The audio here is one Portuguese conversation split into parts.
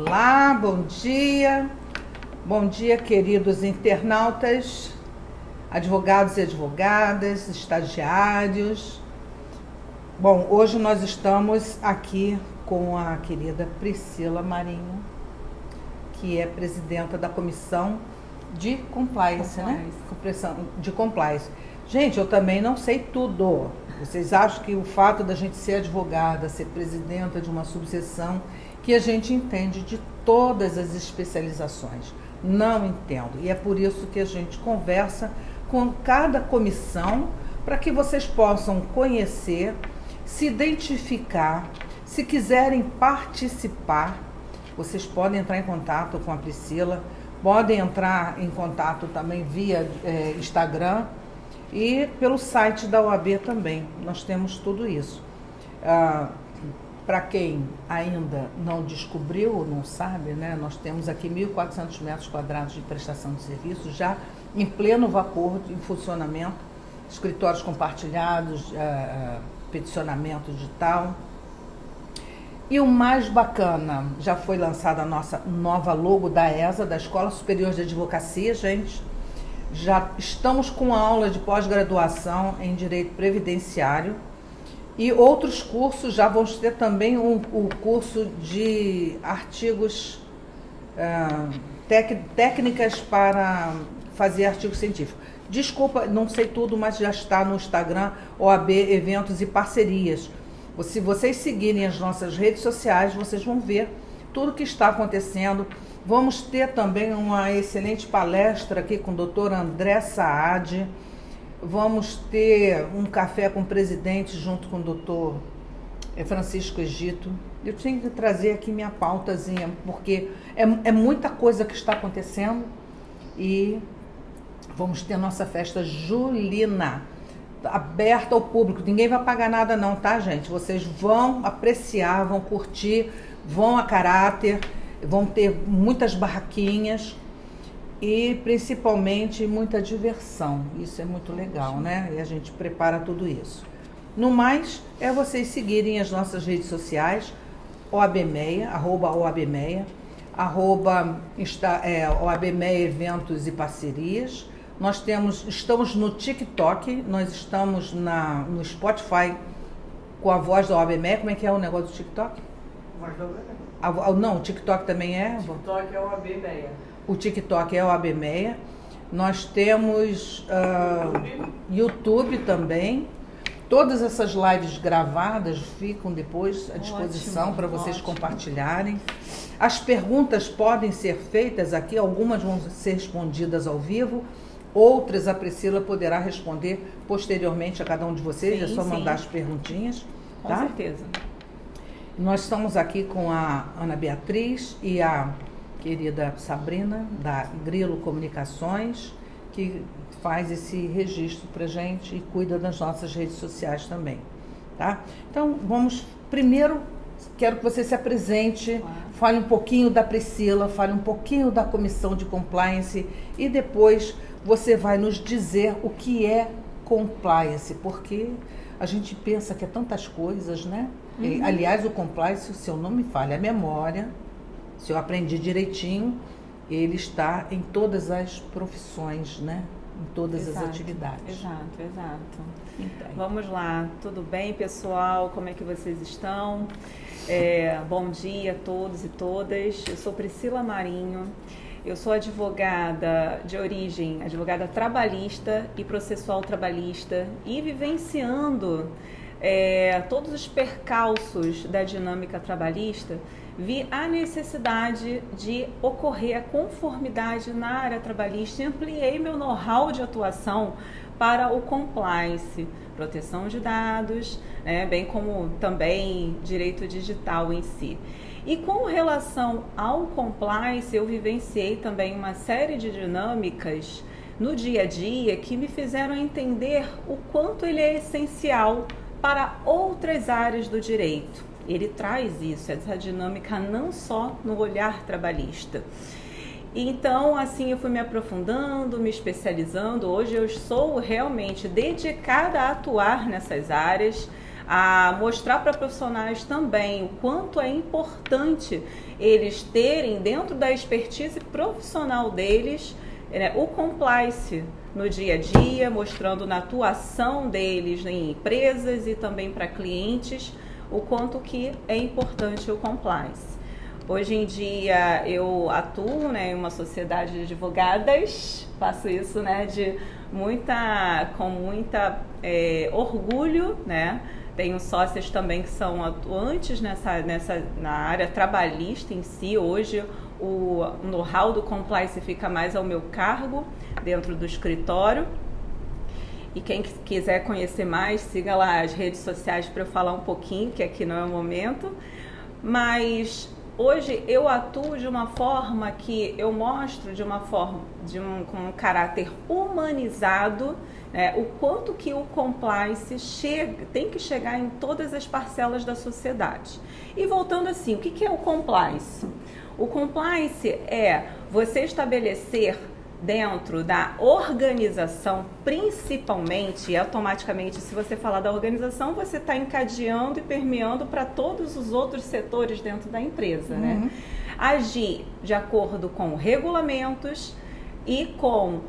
Olá, bom dia. Bom dia, queridos internautas, advogados e advogadas, estagiários. Bom, hoje nós estamos aqui com a querida Priscila Marinho, que é presidenta da Comissão de Compliance, né? De Compliance. Gente, eu também não sei tudo. Vocês acham que o fato da gente ser advogada, ser presidenta de uma subseção, que a gente entende de todas as especializações? Não entendo. E é por isso que a gente conversa com cada comissão, para que vocês possam conhecer, se identificar. Se quiserem participar, vocês podem entrar em contato com a Priscila, podem entrar em contato também via Instagram e pelo site da OAB também. Nós temos tudo isso. Para quem ainda não descobriu, não sabe, né, nós temos aqui 1.400 metros quadrados de prestação de serviços, já em pleno vapor, em funcionamento, escritórios compartilhados, peticionamento digital. E o mais bacana, já foi lançada a nossa nova logo da ESA, da Escola Superior de Advocacia, gente. Já estamos com a aula de pós-graduação em Direito Previdenciário e outros cursos. Já vamos ter também o curso de artigos, técnicas para fazer artigo científico. Desculpa, não sei tudo, mas já está no Instagram, OAB Eventos e Parcerias. Se vocês seguirem as nossas redes sociais, vocês vão ver tudo o que está acontecendo. Vamos ter também uma excelente palestra aqui com o doutor André Saad. Vamos ter um café com o presidente junto com o doutor Francisco Egito. Eu tinha que trazer aqui minha pautazinha, porque é muita coisa que está acontecendo. E vamos ter nossa festa julina, aberta ao público. Ninguém vai pagar nada não, tá, gente? Vocês vão apreciar, vão curtir, vão a caráter, vão ter muitas barraquinhas e principalmente muita diversão. Isso é muito legal, né? E a gente prepara tudo isso. No mais, é vocês seguirem as nossas redes sociais, OAB-MEIA, @OAB-MEIA, OAB-MEIA Eventos e Parcerias. Nós estamos no TikTok, nós estamos no Spotify com a voz da OAB-MEIA. Como é que é o negócio do TikTok? Voz da OAB-MEIA. Não, o TikTok também é? O TikTok é o OAB-MEIA. O TikTok é o OAB-MEIA. Nós temos YouTube também. Todas essas lives gravadas ficam depois à disposição para vocês compartilharem. As perguntas podem ser feitas aqui, algumas vão ser respondidas ao vivo, outras a Priscila poderá responder posteriormente a cada um de vocês. Sim, é só mandar as perguntinhas. Com tá? certeza. Nós estamos aqui com a Ana Beatriz e a querida Sabrina, da Grilo Comunicações, que faz esse registro para a gente e cuida das nossas redes sociais também. Tá? Então, primeiro, quero que você se apresente, fale um pouquinho da Priscila, fale um pouquinho da Comissão de Compliance e depois você vai nos dizer o que é compliance, porque a gente pensa que é tantas coisas, né? Uhum. Aliás, o compliance, se eu não me falha a memória, se eu aprendi direitinho, ele está em todas as profissões, né? Em todas as atividades. Exato. Então. Vamos lá, tudo bem, pessoal? Como é que vocês estão? Bom dia a todos e todas. Eu sou Priscila Marinho. Eu sou advogada de origem, advogada trabalhista e processual trabalhista, e vivenciando todos os percalços da dinâmica trabalhista, vi a necessidade de ocorrer a conformidade na área trabalhista e ampliei meu know-how de atuação para o compliance, proteção de dados, bem como também direito digital em si. E com relação ao compliance, eu vivenciei também uma série de dinâmicas no dia a dia que me fizeram entender o quanto ele é essencial para outras áreas do direito. Ele traz isso, essa dinâmica não só no olhar trabalhista. Então, assim, eu fui me aprofundando, me especializando. Hoje eu sou realmente dedicada a atuar nessas áreas, a mostrar para profissionais também o quanto é importante eles terem dentro da expertise profissional deles, né, o compliance no dia a dia, mostrando na atuação deles em empresas e também para clientes o quanto que é importante o compliance. Hoje em dia eu atuo, né, em uma sociedade de advogadas, faço isso, né, com muita orgulho, né? Tenho sócias também que são atuantes na área trabalhista em si. Hoje o know-how do compliance fica mais ao meu cargo dentro do escritório. E quem quiser conhecer mais, siga lá as redes sociais para eu falar um pouquinho, que aqui não é o momento. Mas hoje eu atuo de uma forma que eu mostro com um caráter humanizado, né, o quanto que o compliance tem que chegar em todas as parcelas da sociedade. E voltando assim, o que é o compliance? O compliance é você estabelecer dentro da organização, principalmente e automaticamente, se você falar da organização, você está encadeando e permeando para todos os outros setores dentro da empresa, né? Agir de acordo com regulamentos e com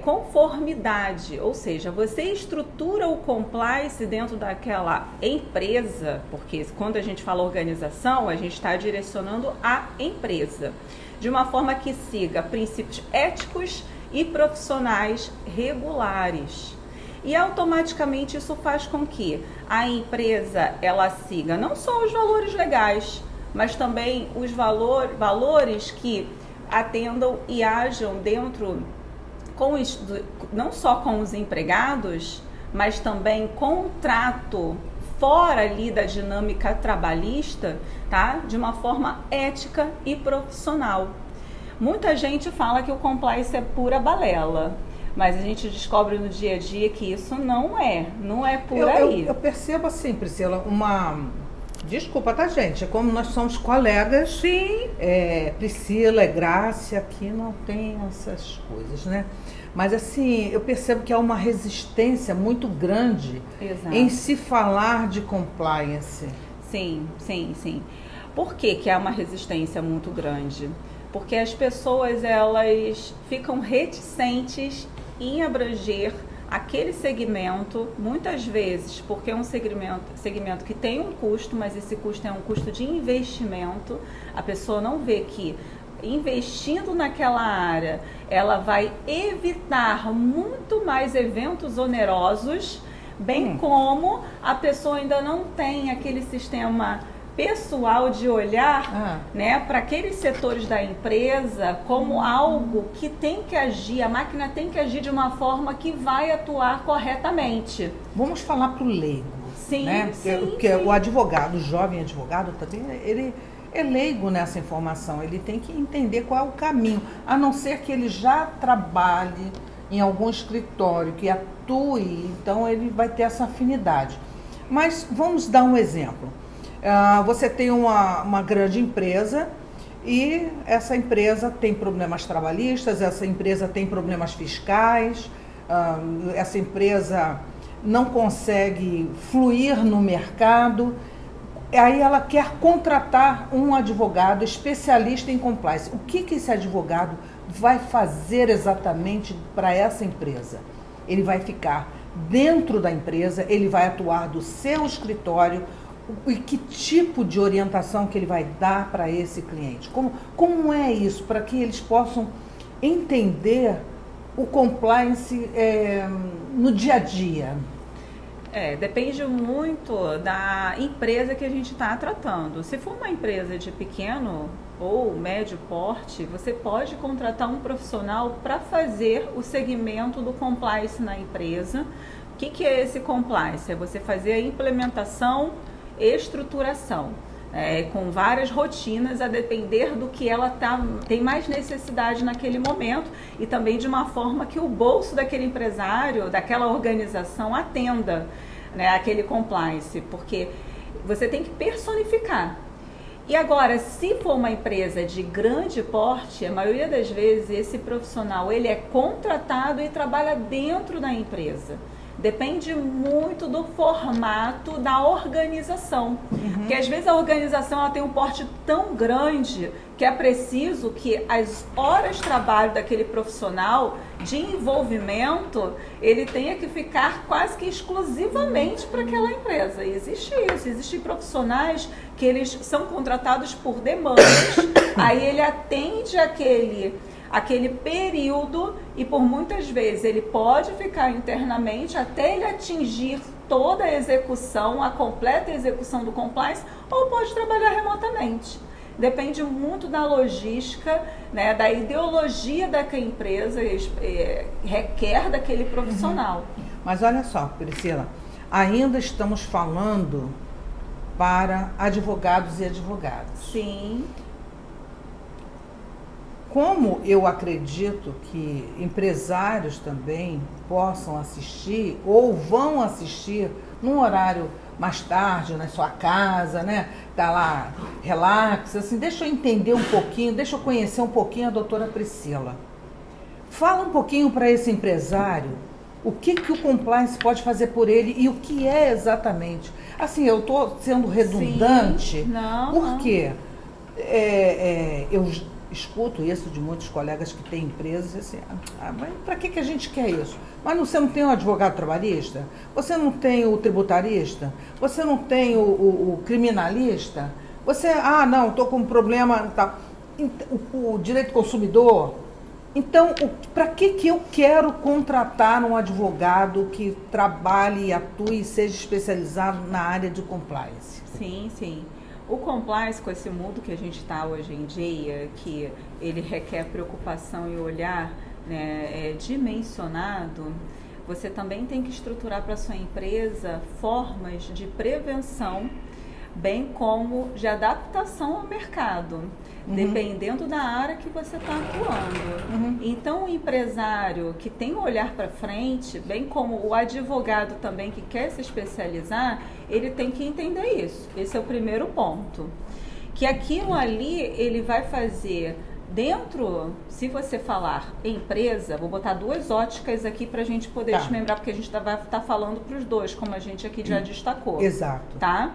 conformidade, ou seja, você estrutura o compliance dentro daquela empresa, porque quando a gente fala organização, a gente está direcionando a empresa, de uma forma que siga princípios éticos e profissionais regulares. E automaticamente isso faz com que a empresa ela siga não só os valores legais, mas também os valores que atendam e ajam dentro, não só com os empregados, mas também com o trato fora ali da dinâmica trabalhista, tá? De uma forma ética e profissional. Muita gente fala que o compliance é pura balela, mas a gente descobre no dia a dia que isso não é por aí. Eu percebo assim, Priscila, desculpa, tá, gente? É como nós somos colegas. Sim. Priscila, Grácia, aqui não tem essas coisas, né? Mas assim, eu percebo que há uma resistência muito grande. Exato. Em se falar de compliance. Sim. Por que há uma resistência muito grande? Porque as pessoas, elas ficam reticentes em abranger aquele segmento, muitas vezes, porque é um segmento que tem um custo, mas esse custo é um custo de investimento. A pessoa não vê que investindo naquela área, ela vai evitar muito mais eventos onerosos, bem como a pessoa ainda não tem aquele sistema pessoal de olhar, né, para aqueles setores da empresa como algo que tem que agir, a máquina tem que agir de uma forma que vai atuar corretamente. Vamos falar para o leigo. Sim, né? Porque o advogado, o jovem advogado também, ele é leigo nessa informação, ele tem que entender qual é o caminho, a não ser que ele já trabalhe em algum escritório, que atue, então ele vai ter essa afinidade. Mas vamos dar um exemplo. Você tem uma grande empresa e essa empresa tem problemas trabalhistas, essa empresa tem problemas fiscais, essa empresa não consegue fluir no mercado. Aí ela quer contratar um advogado especialista em compliance. O que esse advogado vai fazer exatamente para essa empresa? Ele vai ficar dentro da empresa, ele vai atuar do seu escritório. E que tipo de orientação que ele vai dar para esse cliente? Como é isso? Para que eles possam entender o compliance no dia a dia. Depende muito da empresa que a gente está tratando. Se for uma empresa de pequeno ou médio porte, você pode contratar um profissional para fazer o segmento do compliance na empresa. O que é esse compliance? É você fazer a implementação, estruturação, com várias rotinas a depender do que ela tem mais necessidade naquele momento e também de uma forma que o bolso daquele empresário, daquela organização atenda, né, aquele compliance, porque você tem que personificar. E agora, se for uma empresa de grande porte, a maioria das vezes esse profissional ele é contratado e trabalha dentro da empresa. Depende muito do formato da organização. Porque às vezes a organização ela tem um porte tão grande que é preciso que as horas de trabalho daquele profissional de envolvimento, ele tenha que ficar quase que exclusivamente para aquela empresa. E existe isso, existem profissionais que eles são contratados por demandas, aí ele atende aquele período e por muitas vezes ele pode ficar internamente até ele atingir toda a execução, a completa execução do compliance, ou pode trabalhar remotamente. Depende muito da logística, né, da ideologia da que a empresa requer daquele profissional. Mas olha só, Priscila, ainda estamos falando para advogados e advogadas. Sim. Como eu acredito que empresários também possam assistir ou vão assistir num horário mais tarde, na sua casa, né? Tá lá, relax, assim, deixa eu entender um pouquinho, deixa eu conhecer um pouquinho a doutora Priscila. Fala um pouquinho para esse empresário o que o compliance pode fazer por ele e o que é exatamente. Assim, eu estou sendo redundante, sim, não, porque eu escuto isso de muitos colegas que têm empresas, assim, mas para que a gente quer isso? Mas você não tem o advogado trabalhista? Você não tem o tributarista? Você não tem o criminalista? Você, não, estou com um problema, tá, o direito do consumidor? Então, para que eu quero contratar um advogado que trabalhe, atue e seja especializado na área de compliance? Sim, sim. O compliance, com esse mundo que a gente está hoje em dia, que ele requer preocupação e olhar, né, dimensionado, você também tem que estruturar para a sua empresa formas de prevenção, bem como de adaptação ao mercado, dependendo da área que você está atuando. Então, o empresário que tem um olhar para frente, bem como o advogado também que quer se especializar, ele tem que entender isso. Esse é o primeiro ponto. Que aquilo ali, ele vai fazer dentro, se você falar empresa, vou botar duas óticas aqui para a gente poder desmembrar, porque a gente vai estar falando para os dois, como a gente aqui já destacou. Exato. Tá?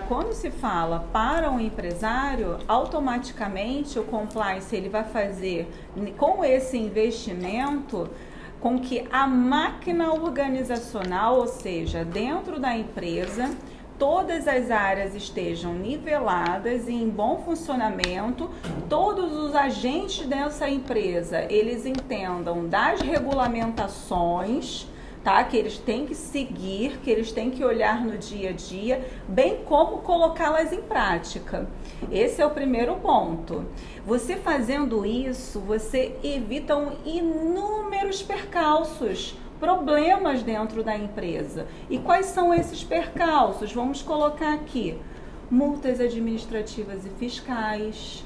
Quando se fala para um empresário, automaticamente o compliance ele vai fazer com esse investimento com que a máquina organizacional, ou seja, dentro da empresa, todas as áreas estejam niveladas e em bom funcionamento, todos os agentes dessa empresa, eles entendam das regulamentações, tá? Que eles têm que seguir, que eles têm que olhar no dia a dia, bem como colocá-las em prática. Esse é o primeiro ponto. Você fazendo isso, você evita inúmeros percalços, problemas dentro da empresa. E quais são esses percalços? Vamos colocar aqui: multas administrativas e fiscais,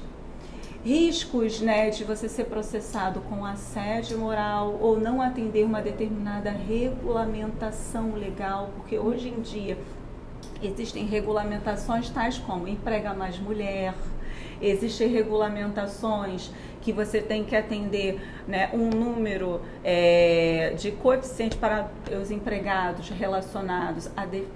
riscos, né, de você ser processado com assédio moral ou não atender uma determinada regulamentação legal, porque hoje em dia existem regulamentações tais como emprega mais mulher, existem regulamentações que você tem que atender, né, um número de coeficiente para os empregados relacionados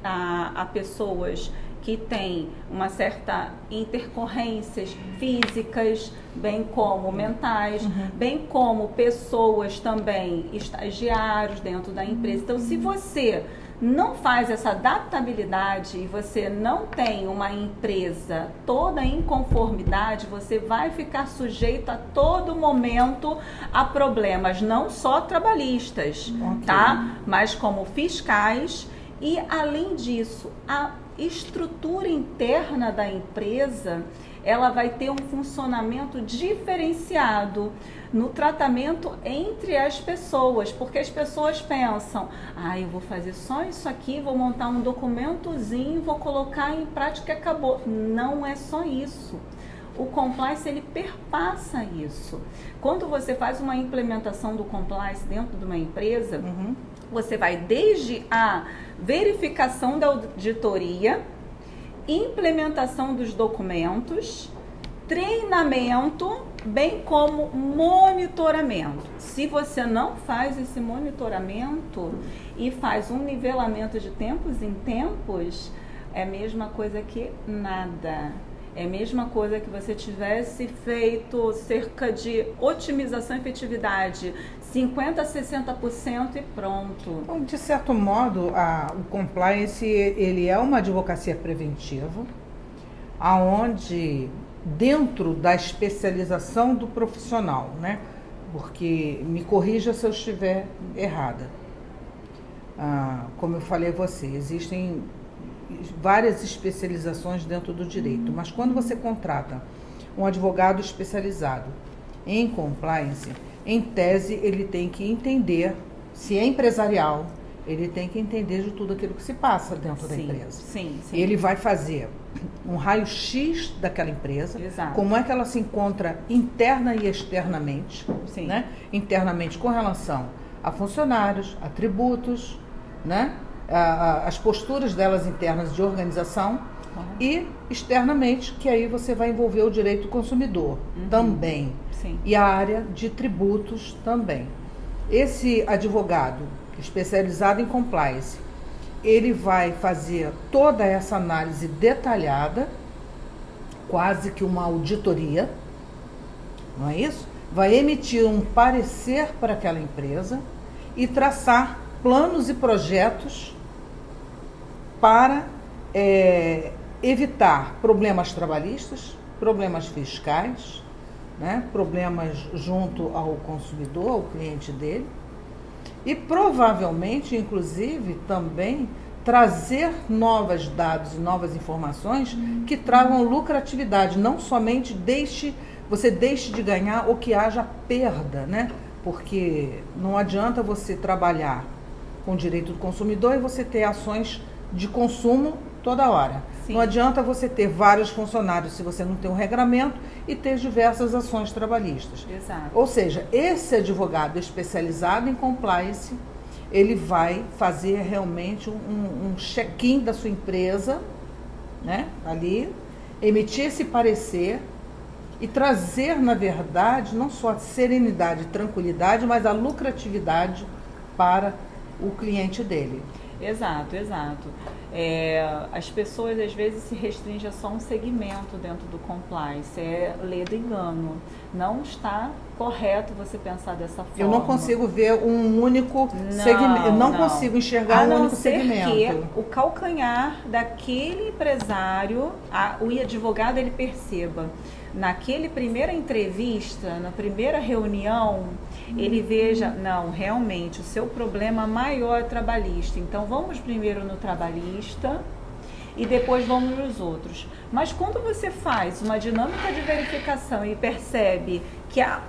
a pessoas que têm uma certa intercorrências físicas, bem como mentais, bem como pessoas também, estagiários dentro da empresa. Então, se você não faz essa adaptabilidade e você não tem uma empresa toda em conformidade, você vai ficar sujeito a todo momento a problemas, não só trabalhistas, tá? Mas como fiscais e, além disso, a estrutura interna da empresa, ela vai ter um funcionamento diferenciado no tratamento entre as pessoas, porque as pessoas pensam, eu vou fazer só isso aqui, vou montar um documentozinho, vou colocar em prática e acabou. Não é só isso. O compliance, ele perpassa isso. Quando você faz uma implementação do compliance dentro de uma empresa, você vai desde a verificação da auditoria, implementação dos documentos, treinamento, bem como monitoramento. Se você não faz esse monitoramento e faz um nivelamento de tempos em tempos, é a mesma coisa que nada. É a mesma coisa que você tivesse feito cerca de otimização e efetividade, 50% a 60% e pronto. Então, de certo modo, o compliance ele é uma advocacia preventiva, aonde dentro da especialização do profissional, né? Porque me corrija se eu estiver errada. Como eu falei a você, existem várias especializações dentro do direito, mas quando você contrata um advogado especializado em compliance, em tese ele tem que entender, se é empresarial, ele tem que entender de tudo aquilo que se passa dentro da empresa. Sim. Ele vai fazer um raio-x daquela empresa, Exato. Como é que ela se encontra interna e externamente, né? Internamente com relação a funcionários, a tributos, né? As posturas delas internas de organização e externamente, que aí você vai envolver o direito do consumidor também. Sim. E a área de tributos também. Esse advogado especializado em compliance, ele vai fazer toda essa análise detalhada, quase que uma auditoria, não é isso? Vai emitir um parecer para aquela empresa e traçar planos e projetos para evitar problemas trabalhistas, problemas fiscais, né? Problemas junto ao consumidor, ao cliente dele, e provavelmente, inclusive, também trazer novos dados e novas informações que tragam lucratividade, não somente você deixe de ganhar ou que haja perda, né? Porque não adianta você trabalhar com o direito do consumidor e você ter ações de consumo toda hora. Sim. Não adianta você ter vários funcionários se você não tem um regramento e ter diversas ações trabalhistas. Exato. Ou seja, esse advogado especializado em compliance, ele vai fazer realmente um check-in da sua empresa, né? Ali, emitir esse parecer e trazer, na verdade, não só a serenidade e tranquilidade, mas a lucratividade para o cliente dele. Exato. As pessoas às vezes se restringem a só um segmento dentro do compliance, é lei do engano. Não está correto você pensar dessa forma. Eu não consigo ver um único segmento, eu não consigo enxergar um único segmento. Que o calcanhar daquele empresário, o advogado ele perceba, naquele primeira entrevista, na primeira reunião, ele veja, não, realmente, o seu problema maior é trabalhista. Então, vamos primeiro no trabalhista e depois vamos nos outros. Mas quando você faz uma dinâmica de verificação e percebe que há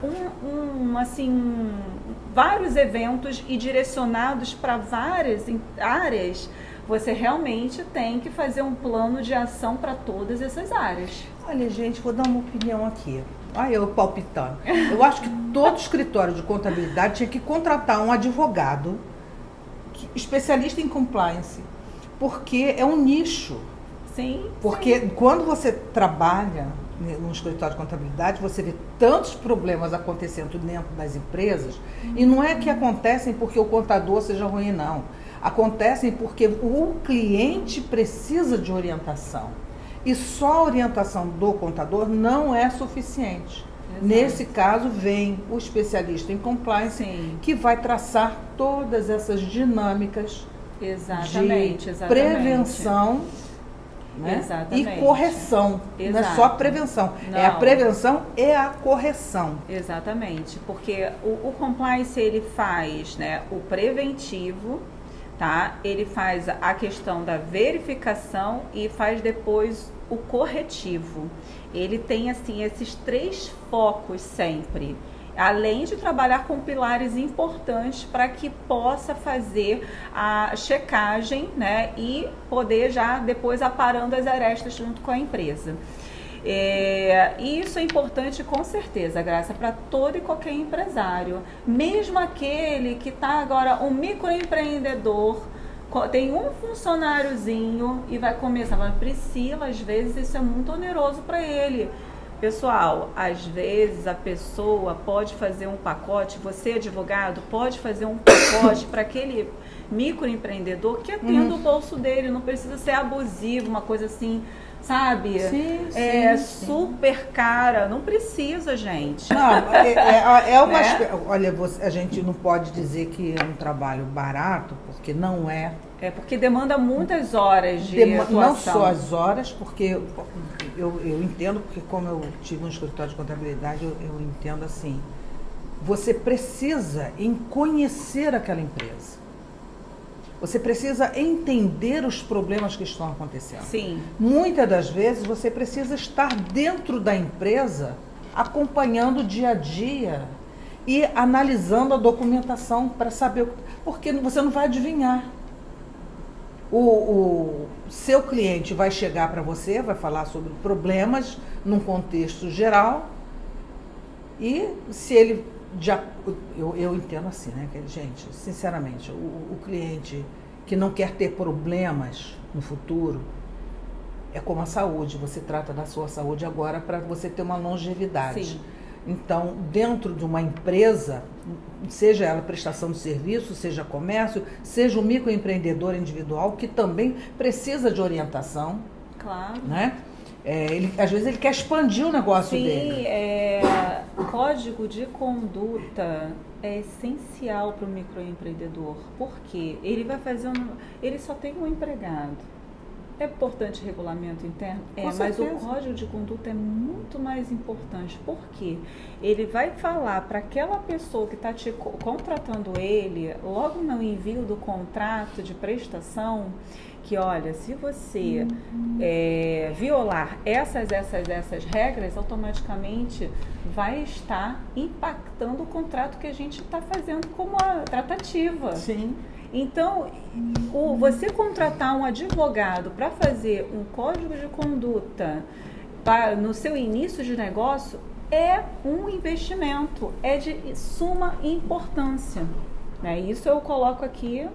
vários eventos e direcionados para várias áreas, você realmente tem que fazer um plano de ação para todas essas áreas. Olha, gente, vou dar uma opinião aqui. Olha eu palpitando. Eu acho que todo escritório de contabilidade tinha que contratar um advogado especialista em compliance, porque é um nicho. Sim. Porque quando você trabalha num escritório de contabilidade, você vê tantos problemas acontecendo dentro das empresas, e não é que acontecem porque o contador seja ruim, não. Acontecem porque o cliente precisa de orientação. E só a orientação do contador não é suficiente. Exato. Nesse caso, vem o especialista em compliance, que vai traçar todas essas dinâmicas de prevenção, né? E correção. Exato. Não é só a prevenção, não. É a prevenção e a correção. Exatamente, porque o compliance ele faz, né, o preventivo, tá? Ele faz a questão da verificação e faz depois o corretivo. Ele tem assim esses 3 focos sempre, além de trabalhar com pilares importantes para que possa fazer a checagem, né, e poder já depois aparando as arestas junto com a empresa. E isso é importante com certeza, Graça, para todo e qualquer empresário, mesmo aquele que está agora um microempreendedor, tem um funcionáriozinho e vai começar, mas Priscila, às vezes isso é muito oneroso para ele. Pessoal, às vezes a pessoa pode fazer um pacote, você advogado pode fazer um pacote para aquele microempreendedor que atenda o bolso dele, não precisa ser abusivo, uma coisa assim, sabe? Sim, super cara, não precisa, gente. Não, é uma... Né? Olha, a gente não pode dizer que é um trabalho barato, porque não é. É porque demanda muitas horas de atuação. Não só as horas, porque eu entendo, porque como eu tive um escritório de contabilidade, eu entendo assim, você precisa em conhecer aquela empresa. Você precisa entender os problemas que estão acontecendo. Sim. Muitas das vezes você precisa estar dentro da empresa, acompanhando o dia a dia e analisando a documentação para saber, porque você não vai adivinhar. O seu cliente vai chegar para você, vai falar sobre problemas num contexto geral e se ele já... Eu entendo assim, né? Que, gente, sinceramente, o cliente que não quer ter problemas no futuro é como a saúde, você trata da sua saúde agora para você ter uma longevidade. Sim. Então, dentro de uma empresa, seja ela prestação de serviço, seja comércio, seja o microempreendedor individual, que também precisa de orientação. Claro. Né? Às vezes ele quer expandir o negócio dele. Sim, código de conduta é essencial para o microempreendedor. Por quê? Ele vai fazer ele só tem um empregado. É importante regulamento interno? Mas o código de conduta é muito mais importante. Por quê? Ele vai falar para aquela pessoa que está te contratando ele, logo no envio do contrato de prestação, que olha, se você violar essas regras, automaticamente vai estar impactando o contrato que a gente está fazendo como a tratativa. Sim. Então, você contratar um advogado para fazer um código de conduta no seu início de negócio é um investimento, é de suma importância. Né? Isso eu coloco aqui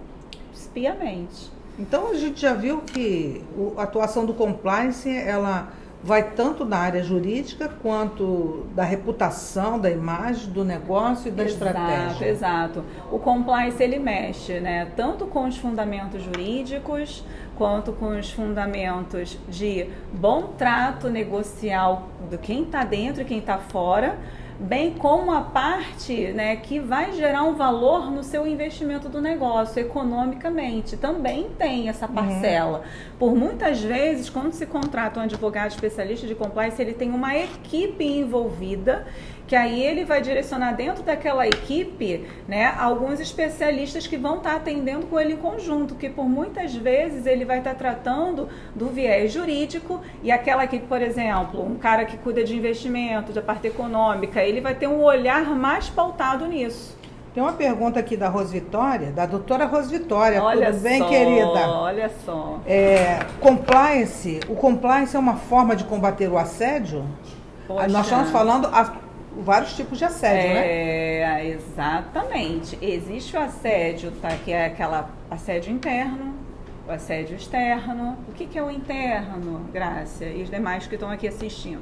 piamente. Então, a gente já viu que a atuação do compliance, ela vai tanto na área jurídica quanto da reputação, da imagem, do negócio e da estratégia. Exato. O compliance, ele mexe, né? Tanto com os fundamentos jurídicos, quanto com os fundamentos de bom trato negocial de quem está dentro e quem está fora, bem como a parte, né, que vai gerar um valor no seu investimento do negócio, economicamente. Também tem essa parcela. Por muitas vezes, quando se contrata um advogado especialista de compliance, ele tem uma equipe envolvida, que aí ele vai direcionar dentro daquela equipe, né, alguns especialistas que vão estar atendendo com ele em conjunto, que por muitas vezes ele vai estar tratando do viés jurídico e aquela equipe, por exemplo, um cara que cuida de investimento, da parte econômica, ele vai ter um olhar mais pautado nisso. Tem uma pergunta aqui da Rose Vitória, da doutora Rose Vitória. Olha tudo bem, só, querida? Olha só. O compliance é uma forma de combater o assédio? Poxa. Nós estamos falando vários tipos de assédio, né? Exatamente. Existe o assédio, tá, que é aquela assédio interno, o assédio externo. O que é o interno, Grácia, e os demais que estão aqui assistindo?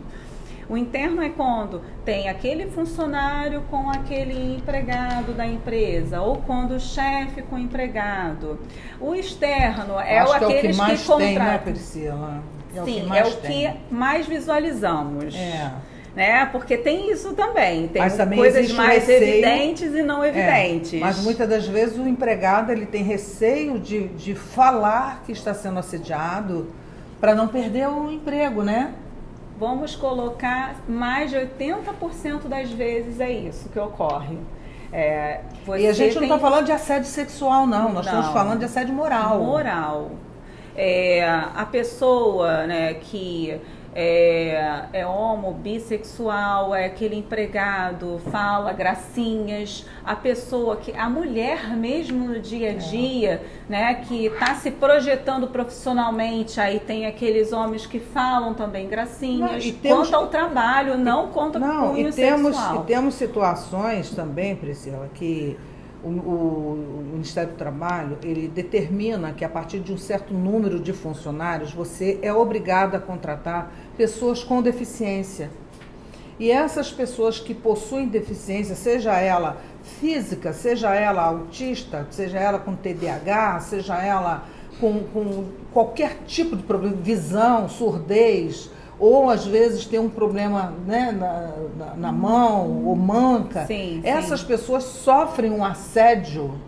O interno é quando tem aquele funcionário com aquele empregado da empresa, ou quando o chefe com o empregado. O externo é aqueles que contratam. Tem, né, Priscila? Sim, é o que mais visualizamos. Né? Porque tem isso também, tem coisas mais evidentes e não evidentes. Mas muitas das vezes o empregado ele tem receio de falar que está sendo assediado para não perder o emprego, né? Vamos colocar mais de 80% das vezes é isso que ocorre. E a gente não está falando de assédio sexual, não. Nós estamos falando de assédio moral. Moral. A pessoa, né, que é homo, bissexual, é aquele empregado, fala gracinhas, a mulher mesmo no dia a dia, né, que está se projetando profissionalmente, aí tem aqueles homens que falam também gracinhas, quanto ao trabalho, não contra o cunho sexual. E temos situações também, Priscila, que o Ministério do Trabalho, ele determina que a partir de um certo número de funcionários, você é obrigado a contratar pessoas com deficiência. E essas pessoas que possuem deficiência, seja ela física, seja ela autista, seja ela com TDAH, seja ela com qualquer tipo de problema, visão, surdez, ou às vezes tem um problema, né, na mão, ou manca, essas pessoas sofrem um assédio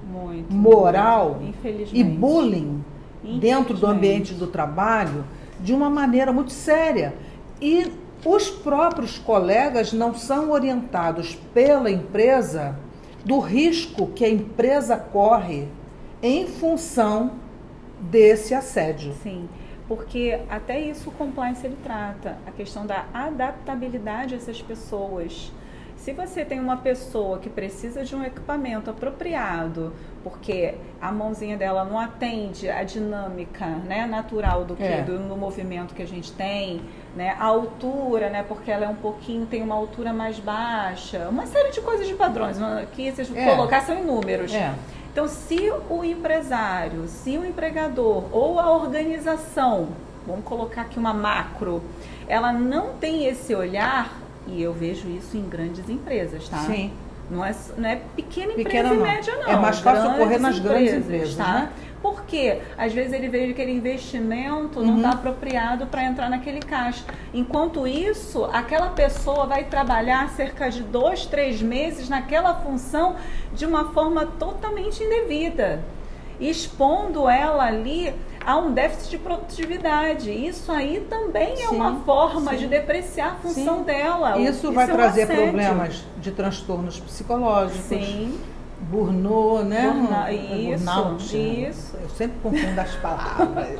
moral e bullying dentro do ambiente do trabalho de uma maneira muito séria. E os próprios colegas não são orientados pela empresa do risco que a empresa corre em função desse assédio. Sim, porque até isso o compliance ele trata, a questão da adaptabilidade dessas pessoas. Se você tem uma pessoa que precisa de um equipamento apropriado, porque a mãozinha dela não atende a dinâmica, né, natural do movimento que a gente tem, né, a altura, né, porque ela é um pouquinho, tem uma altura mais baixa, uma série de coisas de padrões, que vocês colocar são inúmeros. Então, se o empresário, se o empregador ou a organização, vamos colocar aqui uma macro, ela não tem esse olhar, e eu vejo isso em grandes empresas, tá? Sim. Não é pequena empresa e média, não. É mais fácil ocorrer nas grandes empresas, tá? né? Porque às vezes ele veio que aquele investimento não está apropriado para entrar naquele caixa. Enquanto isso, aquela pessoa vai trabalhar cerca de 2, 3 meses naquela função de uma forma totalmente indevida, expondo ela ali a um déficit de produtividade. Isso aí também é uma forma de depreciar a função dela. Isso vai trazer problemas de transtornos psicológicos. Burnout, né? Burnout. Isso. Eu sempre confundo as palavras.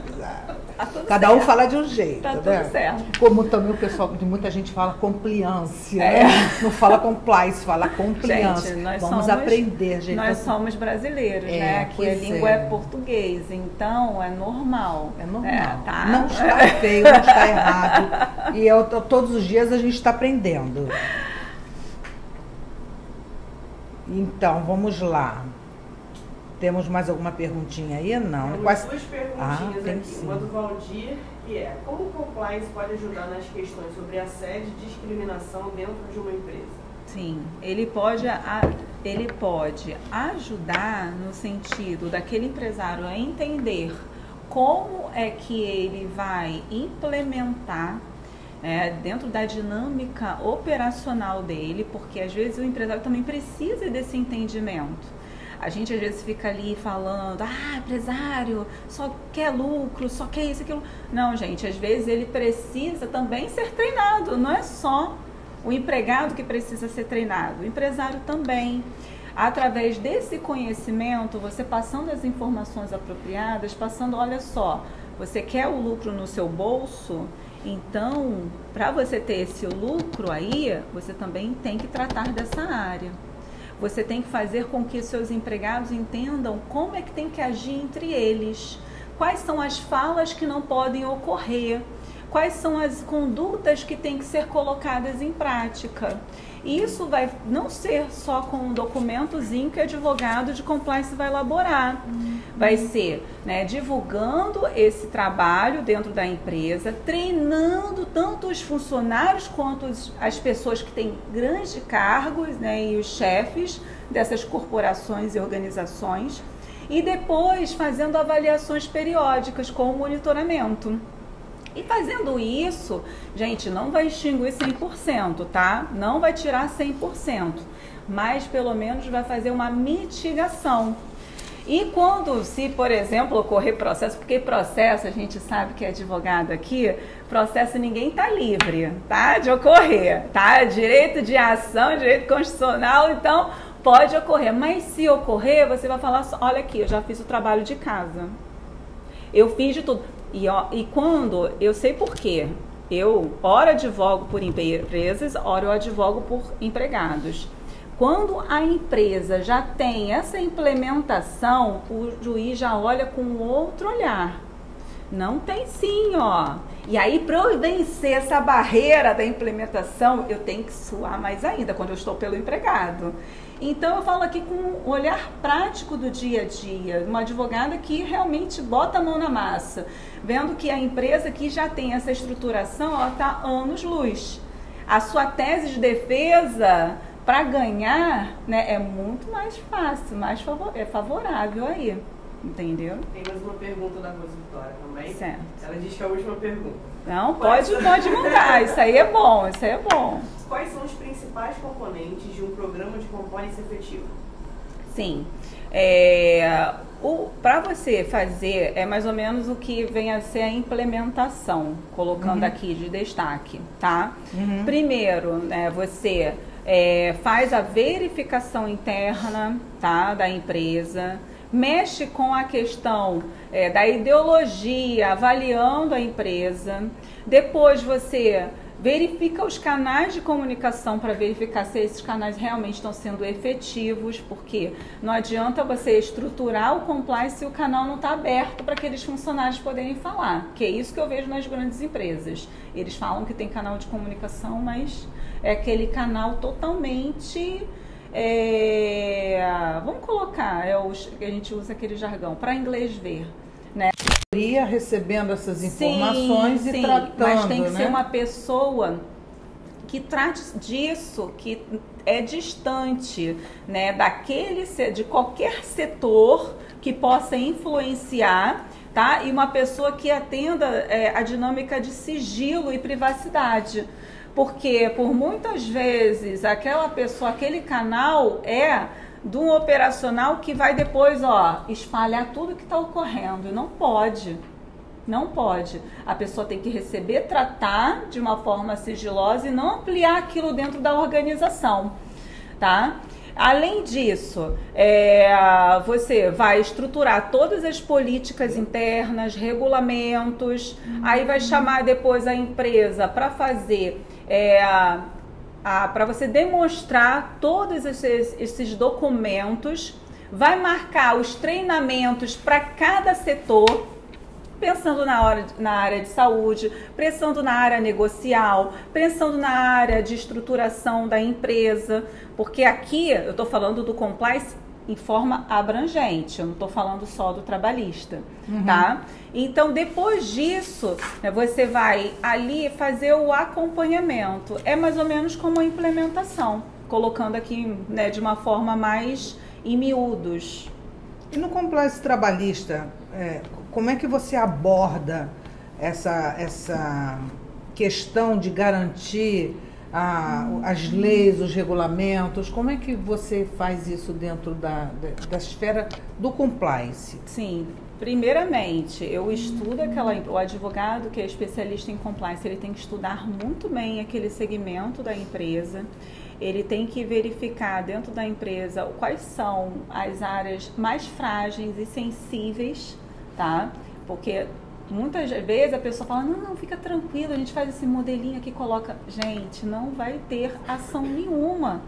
Cada um fala de um jeito, tá, né? Tudo certo. Como também o pessoal, muita gente fala compliance, né? Não fala compliance, fala compliance. Gente, vamos aprender, gente. Nós somos brasileiros, né? Aqui a língua é português, então é normal. É normal. Tá? Não está feio, não está errado. E todos os dias a gente está aprendendo. Então, vamos lá. Temos mais alguma perguntinha aí? Não. Temos duas perguntinhas aqui. Sim. Uma do Valdir, que é: como o compliance pode ajudar nas questões sobre assédio e discriminação dentro de uma empresa? Sim, ele pode ajudar no sentido daquele empresário a entender como é que ele vai implementar dentro da dinâmica operacional dele, porque às vezes o empresário também precisa desse entendimento. A gente às vezes fica ali falando, empresário só quer lucro, só quer isso, aquilo. Não, gente, às vezes ele precisa também ser treinado, não é só o empregado que precisa ser treinado, o empresário também. Através desse conhecimento, você passando as informações apropriadas, olha só, você quer o lucro no seu bolso? Então, para você ter esse lucro aí, você também tem que tratar dessa área. Você tem que fazer com que seus empregados entendam como é que tem que agir entre eles. Quais são as falas que não podem ocorrer. Quais são as condutas que têm que ser colocadas em prática. E isso vai não ser só com um documentozinho que o advogado de compliance vai elaborar. Vai ser divulgando esse trabalho dentro da empresa, treinando tanto os funcionários quanto as pessoas que têm grandes cargos, e os chefes dessas corporações e organizações. E depois fazendo avaliações periódicas com o monitoramento. E fazendo isso, gente, não vai extinguir 100%, tá? Não vai tirar 100%, mas pelo menos vai fazer uma mitigação. E se, por exemplo, ocorrer processo, porque processo, a gente sabe que é advogado aqui, processo ninguém está livre, tá? De ocorrer, tá? Direito de ação, direito constitucional, então pode ocorrer. Mas se ocorrer, você vai falar, olha aqui, eu já fiz o trabalho de casa. Eu fiz de tudo. E quando, eu sei por quê, eu ora advogo por empresas, ora eu advogo por empregados. Quando a empresa já tem essa implementação, o juiz já olha com outro olhar. Não tem sim, E aí, para eu vencer essa barreira da implementação, eu tenho que suar mais ainda quando eu estou pelo empregado. Então, eu falo aqui com um olhar prático do dia a dia, uma advogada que realmente bota a mão na massa, vendo que a empresa que já tem essa estruturação, ela está anos-luz. a sua tese de defesa para ganhar, né, é muito mais fácil, é favorável aí, entendeu? Tem mais uma pergunta da Rosa Vitória também. Certo. Ela diz que é a última pergunta. Não, pode mandar, isso aí é bom, isso aí é bom. Quais são os principais componentes de um programa de compliance efetivo? Sim, para você fazer, é mais ou menos o que vem a ser a implementação, colocando aqui de destaque, tá? Primeiro, né, você faz a verificação interna, tá, da empresa, mexe com a questão da ideologia, avaliando a empresa. Depois você verifica os canais de comunicação para verificar se esses canais realmente estão sendo efetivos, porque não adianta você estruturar o compliance se o canal não está aberto para aqueles funcionários poderem falar, que é isso que eu vejo nas grandes empresas. Eles falam que tem canal de comunicação, mas é aquele canal totalmente... vamos colocar, a gente usa aquele jargão, para inglês ver, né? Recebendo essas informações e tratando, mas tem que né? ser uma pessoa que trate disso, que é distante, né, de qualquer setor que possa influenciar, tá? E uma pessoa que atenda a dinâmica de sigilo e privacidade. Porque, por muitas vezes, aquela pessoa, aquele canal de um operacional que vai depois, espalhar tudo que está ocorrendo. E não pode. Não pode. A pessoa tem que receber, tratar de uma forma sigilosa e não ampliar aquilo dentro da organização, tá? Além disso, você vai estruturar todas as políticas internas, regulamentos, aí vai chamar depois a empresa para fazer... para você demonstrar todos esses documentos, vai marcar os treinamentos para cada setor, pensando na área de saúde, pensando na área negocial, pensando na área de estruturação da empresa, porque aqui eu estou falando do compliance em forma abrangente, eu não estou falando só do trabalhista, tá? Então, depois disso, você vai ali fazer o acompanhamento. É mais ou menos como a implementação, colocando aqui, né, de uma forma mais em miúdos. E no compliance trabalhista, como é que você aborda essa questão de garantir as leis, os regulamentos? Como é que você faz isso dentro da esfera do compliance? Sim, primeiramente, eu estudo o advogado que é especialista em compliance, ele tem que estudar muito bem aquele segmento da empresa, ele tem que verificar dentro da empresa quais são as áreas mais frágeis e sensíveis, tá? Porque muitas vezes a pessoa fala, não, fica tranquilo, a gente faz esse modelinho aqui, coloca... Gente, não vai ter ação nenhuma.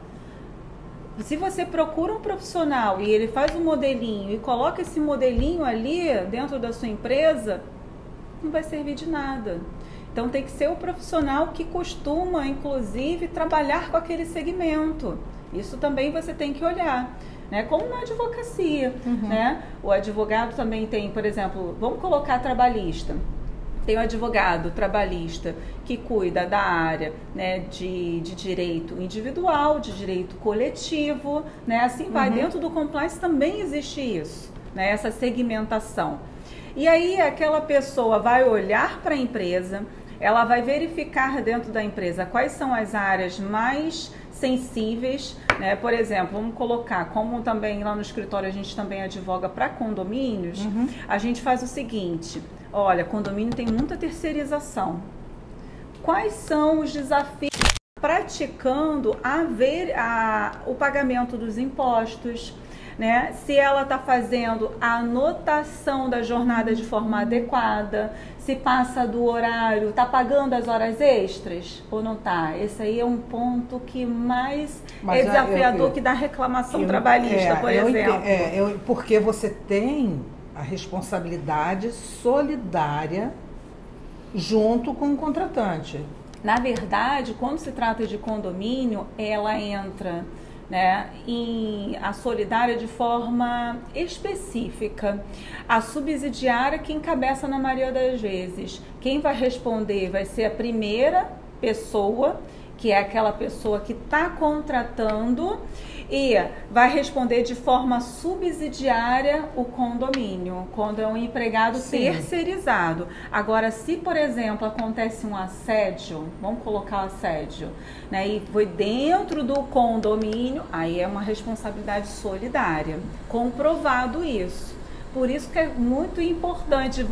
Se você procura um profissional e ele faz um modelinho e coloca esse modelinho ali dentro da sua empresa, não vai servir de nada. Então tem que ser o profissional que costuma, inclusive, trabalhar com aquele segmento. Isso também você tem que olhar. Né, como na advocacia, né? O advogado também tem, por exemplo, vamos colocar trabalhista. Tem o advogado trabalhista que cuida da área, né, de direito individual, de direito coletivo, né? Assim vai. Dentro do compliance também existe isso, né? Essa segmentação. E aí aquela pessoa vai olhar para a empresa, ela vai verificar dentro da empresa quais são as áreas mais sensíveis, né? Por exemplo, vamos colocar, como também lá no escritório a gente também advoga para condomínios, a gente faz o seguinte, olha, condomínio tem muita terceirização. Quais são os desafios praticando o pagamento dos impostos, né? Se ela está fazendo a anotação da jornada de forma adequada, se passa do horário, está pagando as horas extras ou não está? Esse aí é um ponto que mais é desafiador que da reclamação trabalhista, por exemplo. Porque você tem a responsabilidade solidária junto com o contratante. Na verdade, quando se trata de condomínio, ela entra, né, a solidária de forma específica. A subsidiária que encabeça na maioria das vezes. Quem vai responder vai ser a primeira pessoa que é aquela pessoa que está contratando e vai responder de forma subsidiária o condomínio, quando é um empregado terceirizado. Agora, se, por exemplo, acontece um assédio, vamos colocar o assédio, né, e foi dentro do condomínio, aí é uma responsabilidade solidária. Comprovado isso. Por isso que é muito importante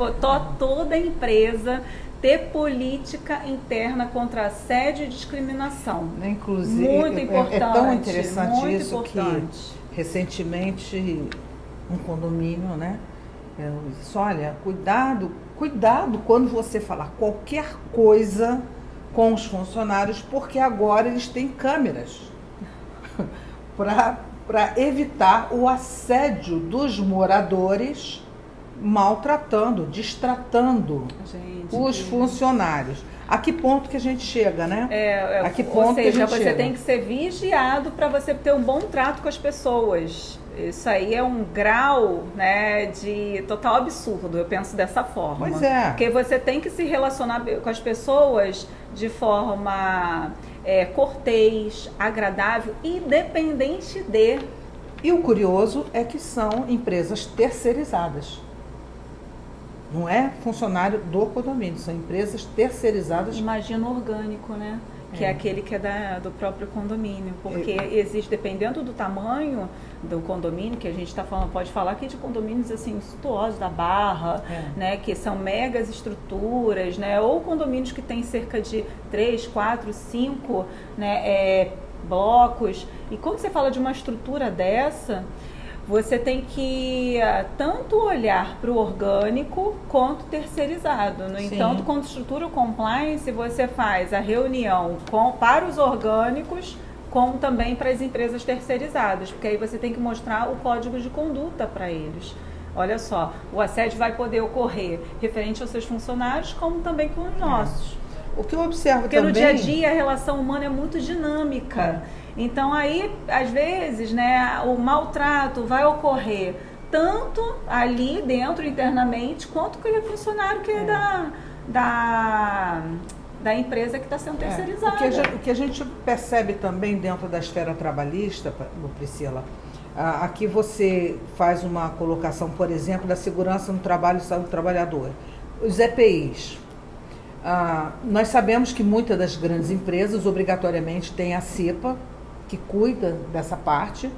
toda empresa ter política interna contra assédio e discriminação. Inclusive, muito importante. É tão interessante muito isso importante. Que recentemente um condomínio, né? Disse, olha, cuidado quando você falar qualquer coisa com os funcionários, porque agora eles têm câmeras para evitar o assédio dos moradores maltratando, distratando os funcionários. A que ponto que a gente chega, né? A que ponto ou seja, que a gente você chega? tem que ser vigiado para você ter um bom trato com as pessoas. Isso aí é um grau, né, de total absurdo, eu penso dessa forma. Pois é. Porque você tem que se relacionar com as pessoas de forma cortês, agradável, independente de... E o curioso é que são empresas terceirizadas. Não é funcionário do condomínio, são empresas terceirizadas. Imagina o orgânico, né? Que é aquele que é do próprio condomínio. Porque existe, dependendo do tamanho do condomínio, que a gente está falando, pode falar aqui de condomínios assim, suntuosos da Barra, né? Que são megas estruturas, né? Ou condomínios que tem cerca de 3, 4, 5, né? Blocos. E quando você fala de uma estrutura dessa, você tem que tanto olhar para o orgânico quanto terceirizado. No entanto, quando estrutura o compliance, você faz a reunião para os orgânicos, como também para as empresas terceirizadas, porque aí você tem que mostrar o código de conduta para eles. Olha só, o assédio vai poder ocorrer referente aos seus funcionários, como também com os nossos. O que eu observo porque também... no dia a dia a relação humana é muito dinâmica. Então aí, às vezes, né, o maltrato vai ocorrer tanto ali dentro, internamente, quanto com aquele funcionário que é da empresa que está sendo terceirizada. O que a gente percebe também dentro da esfera trabalhista, Priscila, aqui você faz uma colocação, por exemplo, da segurança no trabalho e saúde do trabalhador. Os EPIs. Nós sabemos que muitas das grandes empresas obrigatoriamente têm a CEPA, que cuida dessa parte,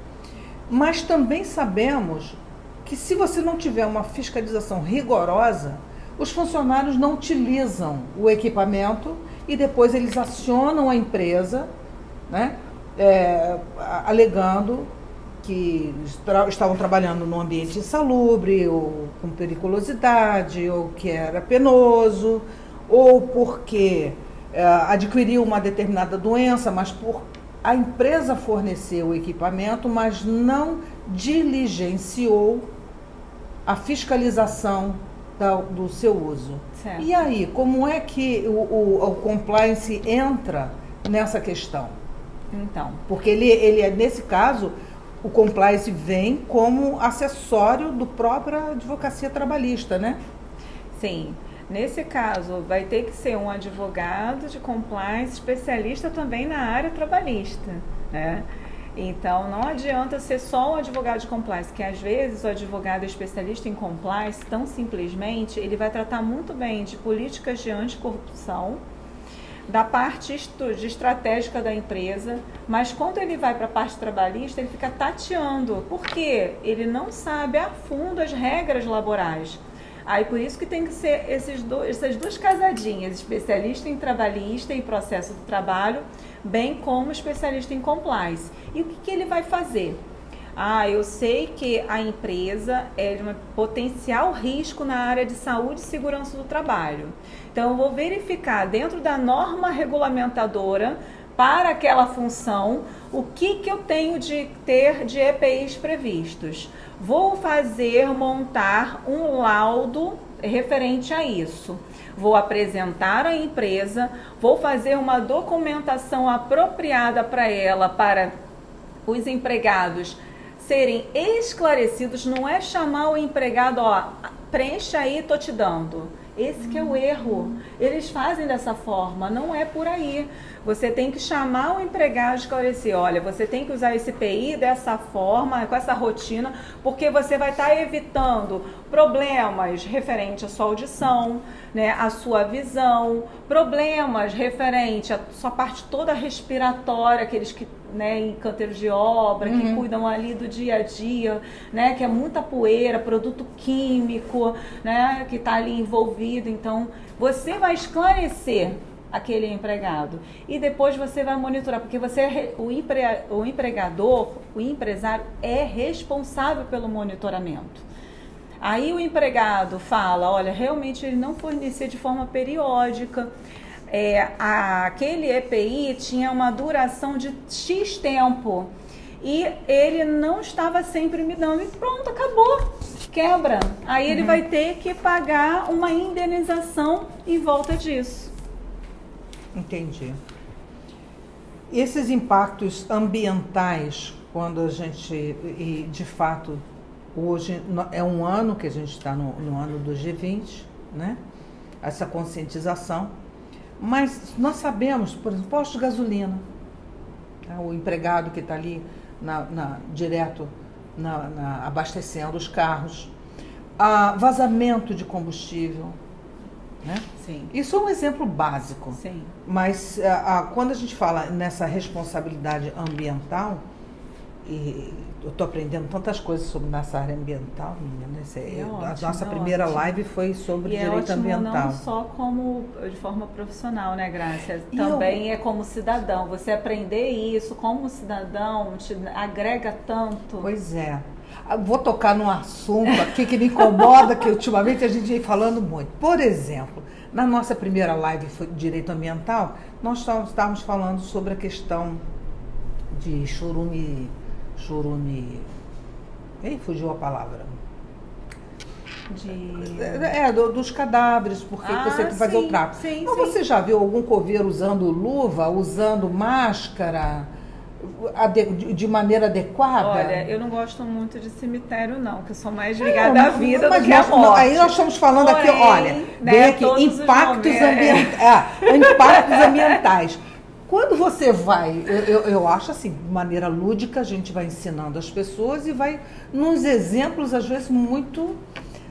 mas também sabemos que se você não tiver uma fiscalização rigorosa, os funcionários não utilizam o equipamento e depois eles acionam a empresa, né, alegando que estavam trabalhando num ambiente insalubre, ou com periculosidade, ou que era penoso, ou porque adquiriu uma determinada doença, mas a empresa forneceu o equipamento, mas não diligenciou a fiscalização do seu uso. Certo. E aí, como é que o compliance entra nessa questão? Então, porque ele nesse caso, o compliance vem como acessório do própria advocacia trabalhista, né? Sim. Nesse caso, vai ter que ser um advogado de compliance, especialista também na área trabalhista, né? Então, não adianta ser só um advogado de compliance, que às vezes o advogado especialista em compliance, tão simplesmente, ele vai tratar muito bem de políticas de anticorrupção, da parte de estratégica da empresa, mas quando ele vai para a parte trabalhista, ele fica tateando, porque ele não sabe a fundo as regras laborais. Aí por isso que tem que ser essas duas casadinhas, especialista em trabalhista e processo do trabalho, bem como especialista em compliance. E o que ele vai fazer? Eu sei que a empresa é de um potencial risco na área de saúde e segurança do trabalho. Então eu vou verificar dentro da norma regulamentadora para aquela função o que eu tenho de ter de EPIs previstos. Vou montar um laudo referente a isso. Vou apresentar à empresa, vou fazer uma documentação apropriada para ela, para os empregados serem esclarecidos. Não é chamar o empregado, preencha aí, tô te dando. Esse que é o erro. Eles fazem dessa forma, não é por aí. Você tem que chamar o empregado e esclarecer, olha, você tem que usar esse EPI dessa forma, com essa rotina, porque você vai estar evitando problemas referentes à sua audição, né, à sua visão, problemas referentes à sua parte toda respiratória, aqueles que, né, em canteiros de obra, que cuidam ali do dia a dia, né, que é muita poeira, produto químico, né, que está ali envolvido. Então, você vai esclarecer aquele empregado e depois você vai monitorar, porque você o empregador, o empresário é responsável pelo monitoramento. Aí o empregado fala, olha, realmente ele não fornecia de forma periódica, aquele EPI tinha uma duração de X tempo e ele não estava sempre me dando, e pronto, acabou, quebra. Aí ele vai ter que pagar uma indenização em volta disso. Entendi. Esses impactos ambientais, quando a gente, e de fato, hoje é um ano que a gente está no ano do G20, né? Essa conscientização. Mas nós sabemos, por exemplo, posto de gasolina, tá? O empregado que está ali direto abastecendo os carros, vazamento de combustível, né? Sim. Isso é um exemplo básico. Sim. Mas quando a gente fala nessa responsabilidade ambiental, e eu estou aprendendo tantas coisas sobre nossa área ambiental, menina, a nossa primeira live foi sobre direito ambiental. Não só como de forma profissional, né, Grácia? Também é como cidadão. Você aprender isso como cidadão te agrega tanto. Pois é. Vou tocar num assunto aqui que me incomoda, que ultimamente a gente vem falando muito. Por exemplo, na nossa primeira live de direito ambiental, nós estávamos falando sobre a questão de churume. Fugiu a palavra. Dos cadáveres, porque você tem que fazer o trapo. Mas você já viu algum coveiro usando luva, usando máscara de maneira adequada? Olha, eu não gosto muito de cemitério, não, que eu sou mais ligada à vida do que à morte. Aí nós estamos falando aqui, olha, né, aqui, impactos ambientais. Quando você vai, eu acho assim, de maneira lúdica, a gente vai ensinando as pessoas e vai nos exemplos, às vezes, muito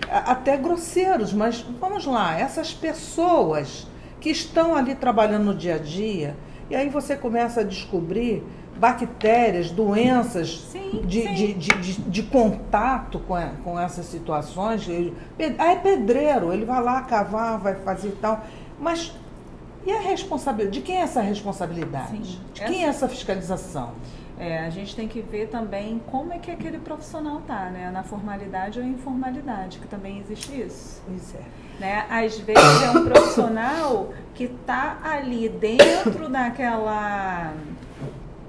até grosseiros, mas vamos lá, essas pessoas que estão ali trabalhando no dia a dia, e aí você começa a descobrir bactérias, doenças de contato com essas situações. É pedreiro, ele vai lá cavar, vai fazer e tal, mas e a responsabilidade? De quem é essa responsabilidade? De quem é essa fiscalização? A gente tem que ver também como é que aquele profissional está, né? Na formalidade ou informalidade, que também existe isso. Pois é. Né? Às vezes é um profissional que está ali dentro daquela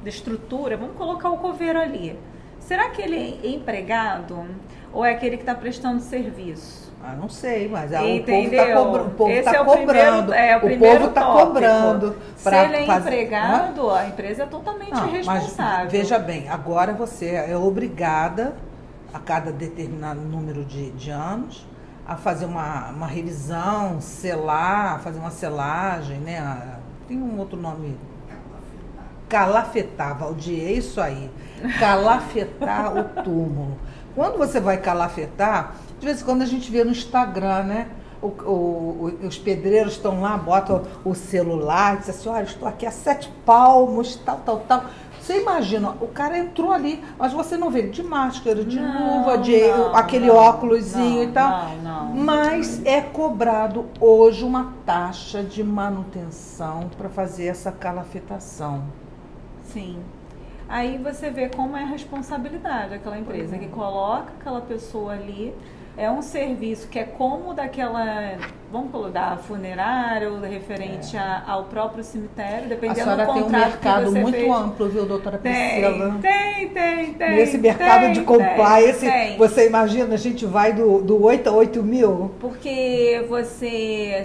estrutura, vamos colocar o coveiro ali. Será que ele é empregado ou é aquele que está prestando serviço? Não sei, mas o povo está cobrando. O povo está cobrando. Se ele é empregado, a empresa é totalmente responsável. Mas veja bem, agora você é obrigada, a cada determinado número de anos, a fazer uma revisão, selar, fazer uma selagem, né? Tem um outro nome. Calafetar, Valdir, é isso aí. Calafetar o túmulo. Quando você vai calafetar, de vez em quando a gente vê no Instagram, né? Os pedreiros estão lá, botam o celular, dizem assim, olha, estou aqui a 7 palmos, tal. Você imagina, o cara entrou ali, mas você não vê de máscara, de luva, aquele óculosinho e tal. Mas é cobrado hoje uma taxa de manutenção para fazer essa calafetação. Sim. Aí você vê como é a responsabilidade daquela empresa que coloca aquela pessoa ali. É um serviço que é como daquela, vamos colocar, funerária ou referente ao próprio cemitério, dependendo do contrato que você fez. A senhora tem um mercado muito amplo, viu, doutora Priscila? Tem. Nesse mercado de compliance, você imagina, a gente vai do 8 a 8 mil? Porque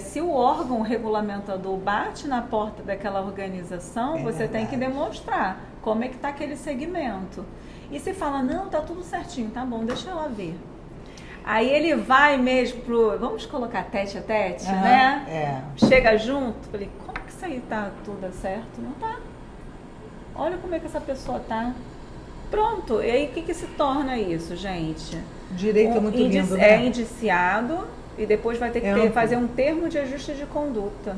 se o órgão regulamentador bate na porta daquela organização, você tem que demonstrar como é que está aquele segmento. E se fala, não, tá tudo certinho, tá bom, deixa ela ver. Aí ele vai mesmo vamos colocar tete a tete, uhum, né? Chega junto, falei, como que isso aí tá tudo certo? Não tá. Olha como é que essa pessoa tá. Pronto, e aí o que se torna isso, gente? Direito é muito lindo, né? É indiciado e depois vai ter que fazer um termo de ajuste de conduta,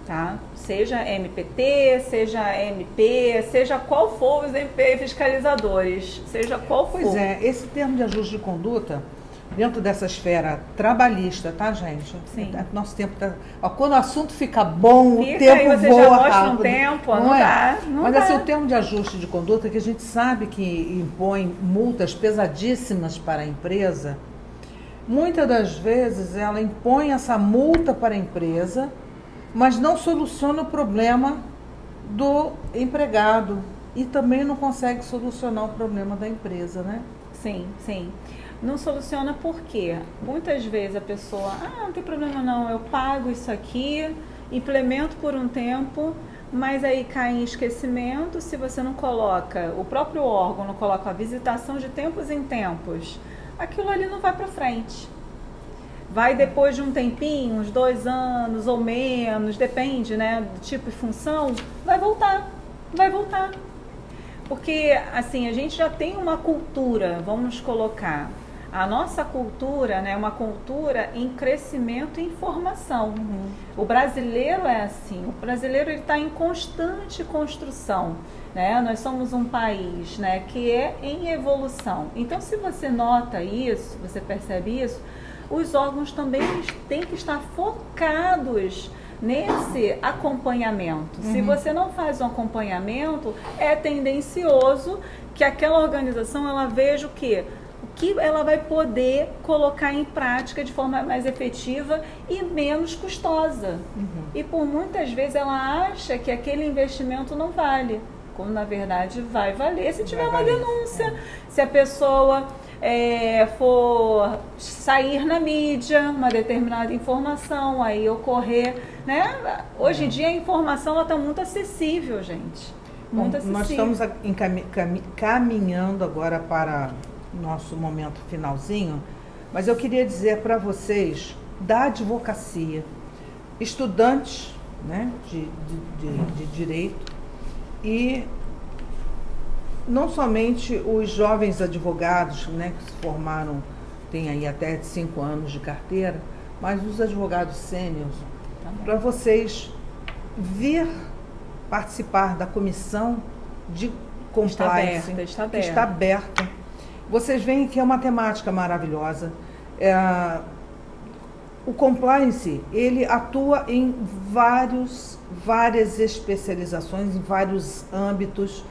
tá? Seja MPT, seja MP, seja qual for os MP fiscalizadores, seja qual for. Pois é, esse termo de ajuste de conduta, dentro dessa esfera trabalhista, tá, gente? Sim. Nosso tempo tá... Ó, quando o assunto fica bom, o tempo aí você voa já mostra rápido. Um tempo, não dá. Mas assim, o termo de ajuste de conduta, que a gente sabe que impõe multas pesadíssimas para a empresa, muitas das vezes ela impõe essa multa para a empresa, mas não soluciona o problema do empregado e também não consegue solucionar o problema da empresa, né? Sim, sim. Não soluciona por quê? Muitas vezes a pessoa, não tem problema não, eu pago isso aqui, implemento por um tempo, mas aí cai em esquecimento se você não coloca, o próprio órgão não coloca a visitação de tempos em tempos, aquilo ali não vai para frente. Vai depois de um tempinho, uns 2 anos ou menos, depende, né, do tipo e função, vai voltar. Porque, assim, a gente já tem uma cultura, vamos colocar, a nossa cultura, né, uma cultura em crescimento e informação. Uhum. O brasileiro é assim, o brasileiro está em constante construção, né? Nós somos um país, né, que é em evolução. Então, se você nota isso, você percebe isso, os órgãos também têm que estar focados nesse acompanhamento. Se você não faz um acompanhamento, é tendencioso que aquela organização ela veja o que ela vai poder colocar em prática de forma mais efetiva e menos custosa. E por muitas vezes ela acha que aquele investimento não vale, quando na verdade vai valer se tiver uma denúncia, se a pessoa for sair na mídia uma determinada informação, aí ocorrer, né? Hoje em dia a informação está muito acessível, gente. Muito acessível. Nós estamos caminhando agora para o nosso momento finalzinho, mas eu queria dizer para vocês da advocacia, estudantes, né, de direito, e não somente os jovens advogados, né, que se formaram, têm aí até 5 anos de carteira, mas os advogados sêniores, para vocês vir participar da comissão de compliance, que está aberta. Vocês veem que é uma temática maravilhosa. O compliance, ele atua em várias especializações, em vários âmbitos,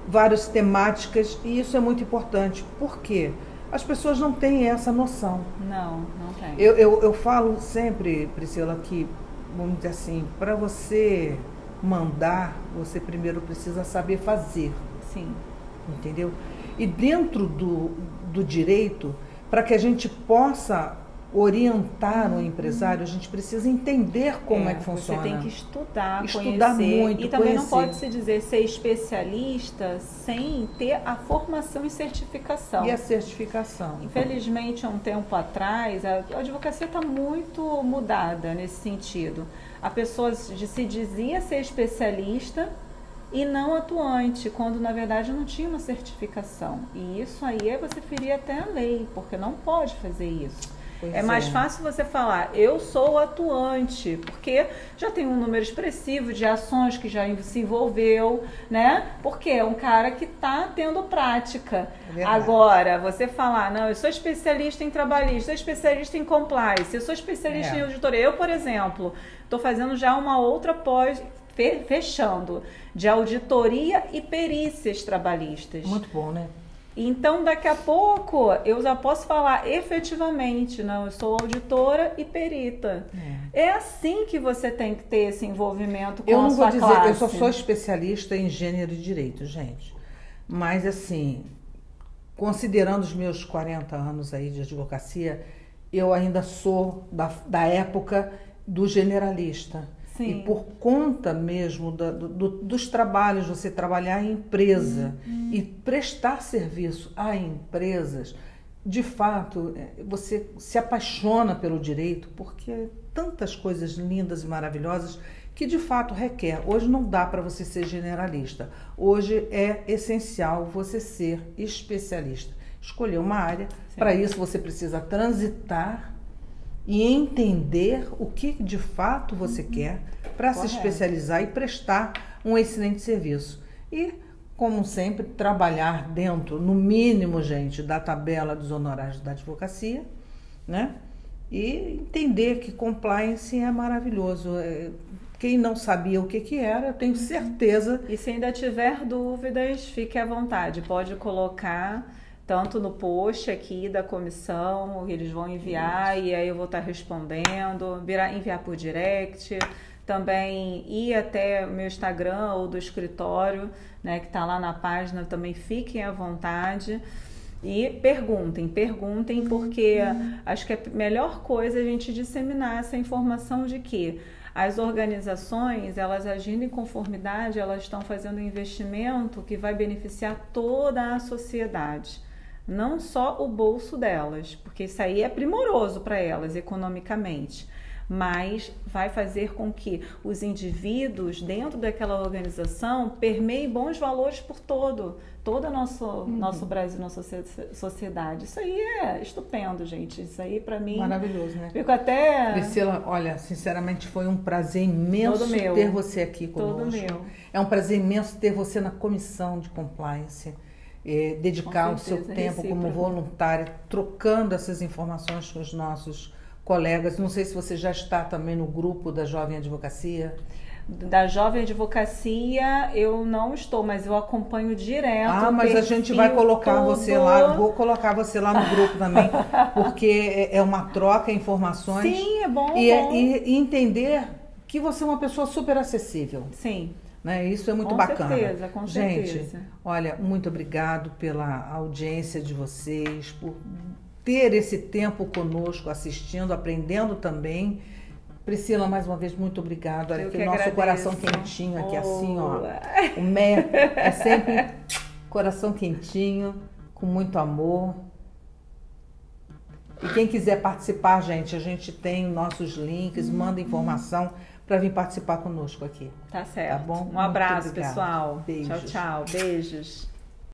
várias temáticas, e isso é muito importante. Por quê? As pessoas não têm essa noção. Não tem. Eu falo sempre, Priscila, que, vamos dizer assim, para você mandar, você primeiro precisa saber fazer. Sim. Entendeu? E dentro do direito, para que a gente possa orientar o empresário, a gente precisa entender como é que funciona. Você tem que estudar conhecer, muito, e também não pode se dizer ser especialista sem ter a formação e certificação. E a certificação. Infelizmente, há um tempo atrás, a advocacia está muito mudada nesse sentido. A pessoa se dizia ser especialista e não atuante, quando na verdade não tinha uma certificação. E isso aí você ferir até a lei, porque não pode fazer isso. É mais fácil você falar, eu sou atuante, porque já tem um número expressivo de ações que já se envolveu, né? Porque é um cara que está tendo prática. Agora, você falar, não, eu sou especialista em trabalhista, sou especialista em compliance, eu sou especialista em auditoria. Eu, por exemplo, estou fazendo já uma outra pós, fechando, de auditoria e perícias trabalhistas. Muito bom, né? Então, daqui a pouco, eu já posso falar efetivamente, não, eu sou auditora e perita. É assim que você tem que ter esse envolvimento com a sua classe. Eu não vou dizer, eu só sou especialista em gênero e direito, gente. Mas, assim, considerando os meus 40 anos aí de advocacia, eu ainda sou da época do generalista. Sim. E por conta mesmo dos trabalhos, você trabalhar em empresa e prestar serviço a empresas, de fato, você se apaixona pelo direito, porque tantas coisas lindas e maravilhosas que de fato requer. Hoje não dá para você ser generalista. Hoje é essencial você ser especialista. Escolher uma área. Para isso você precisa transitar e entender o que de fato você quer para se especializar e prestar um excelente serviço. E, como sempre, trabalhar dentro, no mínimo, gente, da tabela dos honorários da advocacia, né? E entender que compliance é maravilhoso. Quem não sabia o que era, eu tenho certeza. E se ainda tiver dúvidas, fique à vontade. Pode colocar tanto no post aqui da comissão, eles vão enviar e aí eu vou estar respondendo, enviar por direct, também ir até o meu Instagram ou do escritório, né, que está lá na página, também fiquem à vontade. E perguntem, porque acho que a melhor coisa é a gente disseminar essa informação de que as organizações, elas agindo em conformidade, elas estão fazendo um investimento que vai beneficiar toda a sociedade, não só o bolso delas, porque isso aí é primoroso para elas economicamente, mas vai fazer com que os indivíduos dentro daquela organização permeiem bons valores por todo nosso Brasil, nossa sociedade. Isso aí é estupendo, gente. Isso aí para mim... Maravilhoso, né? Fico até... Priscila, olha, sinceramente foi um prazer imenso ter você aqui conosco. Todo meu. É um prazer imenso ter você na comissão de compliance. Dedicar o seu tempo como voluntária, trocando essas informações com os nossos colegas. Não sei se você já está também no grupo da Jovem Advocacia. Da Jovem Advocacia eu não estou, mas eu acompanho direto. Mas a gente vai colocar você lá, vou colocar você lá no grupo também, porque é uma troca de informações. Sim, é bom. E entender que você é uma pessoa super acessível. Sim. Né? Isso é muito bacana. Com certeza. Gente, olha, muito obrigado pela audiência de vocês, por ter esse tempo conosco, assistindo, aprendendo também. Priscila, mais uma vez, muito obrigada. Olha, que o nosso coração quentinho aqui, assim, ó. O Meia é sempre coração quentinho, com muito amor. E quem quiser participar, gente, a gente tem nossos links, manda informação para vir participar conosco aqui. Tá certo. Tá bom? Um abraço, pessoal. Beijos. Tchau, tchau. Beijos.